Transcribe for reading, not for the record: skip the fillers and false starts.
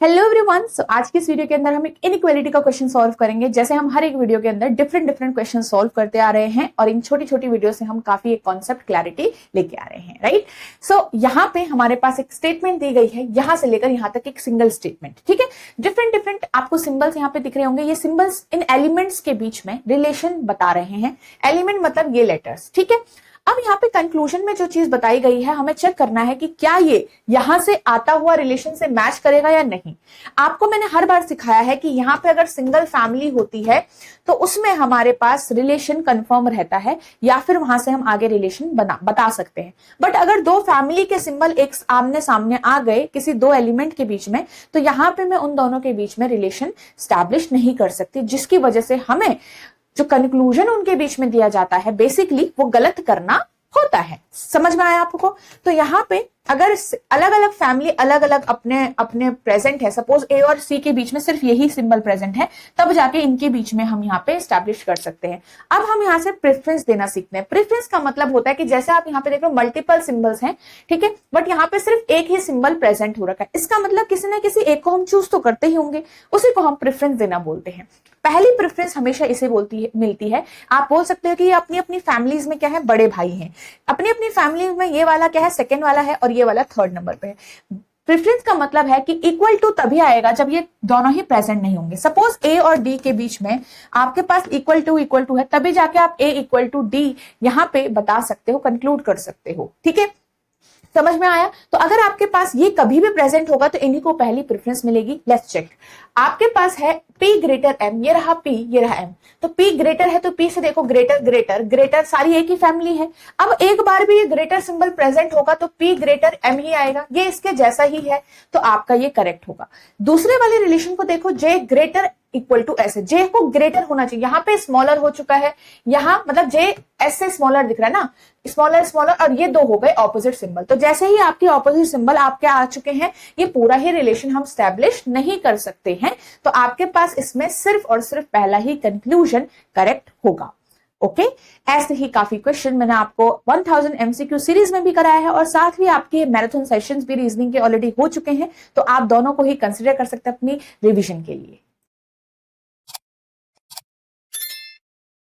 Hello everyone. सो आज की इस वीडियो के अंदर हम एक इनइक्वालिटी का क्वेश्चन सॉल्व करेंगे। जैसे हम हर एक वीडियो के अंदर डिफरेंट क्वेश्चन सॉल्व करते आ रहे हैं और इन छोटी छोटी वीडियो से हम काफी एक कॉन्सेप्ट क्लैरिटी लेके आ रहे हैं, राइट। सो यहाँ पे हमारे पास एक स्टेटमेंट दी गई है, यहां से लेकर यहाँ तक एक सिंगल स्टेटमेंट, ठीक है। डिफरेंट आपको सिंबल्स यहाँ पे दिख रहे होंगे। ये सिंबल्स इन एलिमेंट्स के बीच में रिलेशन बता रहे हैं। एलिमेंट मतलब ये लेटर्स, ठीक है। अब यहाँ पे कंक्लूजन में जो चीज बताई गई है, हमें चेक करना है कि क्या ये यहां से आता हुआ रिलेशन से मैच करेगा या नहीं। आपको मैंने हर बार सिखाया है कि यहाँ पे अगर सिंगल फैमिली होती है तो उसमें हमारे पास रिलेशन कंफर्म रहता है या फिर वहां से हम आगे रिलेशन बता सकते हैं। बट अगर दो फैमिली के सिंबल एक आमने सामने आ गए किसी दो एलिमेंट के बीच में, तो यहाँ पे मैं उन दोनों के बीच में रिलेशन स्टैब्लिश नहीं कर सकती, जिसकी वजह से हमें जो कंक्लूजन उनके बीच में दिया जाता है बेसिकली वो गलत करना होता है। समझ में आया आपको? तो यहाँ पे अगर अलग अलग फैमिली अलग अलग अपने अपने प्रेजेंट है, सपोज ए और सी के बीच में सिर्फ यही सिंबल प्रेजेंट है, तब जाके इनके बीच में हम यहाँ पे एस्टैब्लिश कर सकते हैं। अब हम यहाँ से प्रेफरेंस देना सीखते हैं। प्रेफरेंस का मतलब होता है कि जैसे आप यहाँ पे देख रहे हो मल्टीपल सिंबल्स हैं, ठीक है, बट यहाँ पे सिर्फ एक ही सिंबल प्रेजेंट हो रखा है। इसका मतलब किसी ना किसी एक को हम चूज तो करते ही होंगे, उसी को हम प्रेफरेंस देना बोलते हैं। पहली प्रेफरेंस हमेशा इसे मिलती है। आप बोल सकते हो कि ये अपनी अपनी फैमिलीज में क्या है, बड़े भाई हैं। अपनी अपनी फैमिली में ये वाला क्या है, सेकंड वाला है, और ये वाला थर्ड नंबर पे है। प्रेफरेंस का मतलब है कि इक्वल टू तभी आएगा जब ये दोनों ही प्रेजेंट नहीं होंगे। सपोज ए और डी के बीच में आपके पास इक्वल टू है, तभी जाके आप ए इक्वल टू डी यहाँ पे बता सकते हो, कंक्लूड कर सकते हो, ठीक है। समझ में आया? तो अगर आपके पास ये कभी भी प्रेजेंट होगा तो इन्हीं को पहली प्रेफरेंस मिलेगी। Let's check. आपके पास है P ग्रेटर M, ये रहा P, ये रहा M। तो P ग्रेटर है तो P से देखो ग्रेटर सारी एक ही फैमिली है। अब एक बार भी ये ग्रेटर सिंबल प्रेजेंट होगा तो P ग्रेटर M ही आएगा, ये इसके जैसा ही है, तो आपका ये करेक्ट होगा। दूसरे वाले रिलेशन को देखो, J greater equal to S, J को ग्रेटर होना चाहिए। यहाँ पे स्मॉलर हो चुका है, यहाँ मतलब J S से स्मॉलर दिख रहा है ना, स्मॉलर, और ये दो हो गए ऑपोजिट सिंबल। तो जैसे ही आपके ऑपोजिट सिंबल आपके आ चुके हैं, ये पूरा ही रिलेशन हम स्टैब्लिश नहीं कर सकते हैं। तो आपके पास इसमें सिर्फ और सिर्फ पहला ही कंक्लूजन करेक्ट होगा। ओके, ऐसे ही काफी क्वेश्चन मैंने आपको 1000 MCQ सीरीज में भी कराया है, और साथ ही आपके मैराथन सेशंस भी रीजनिंग के ऑलरेडी हो चुके हैं, तो आप दोनों को ही कंसिडर कर सकते हैं अपनी रिवीजन के लिए।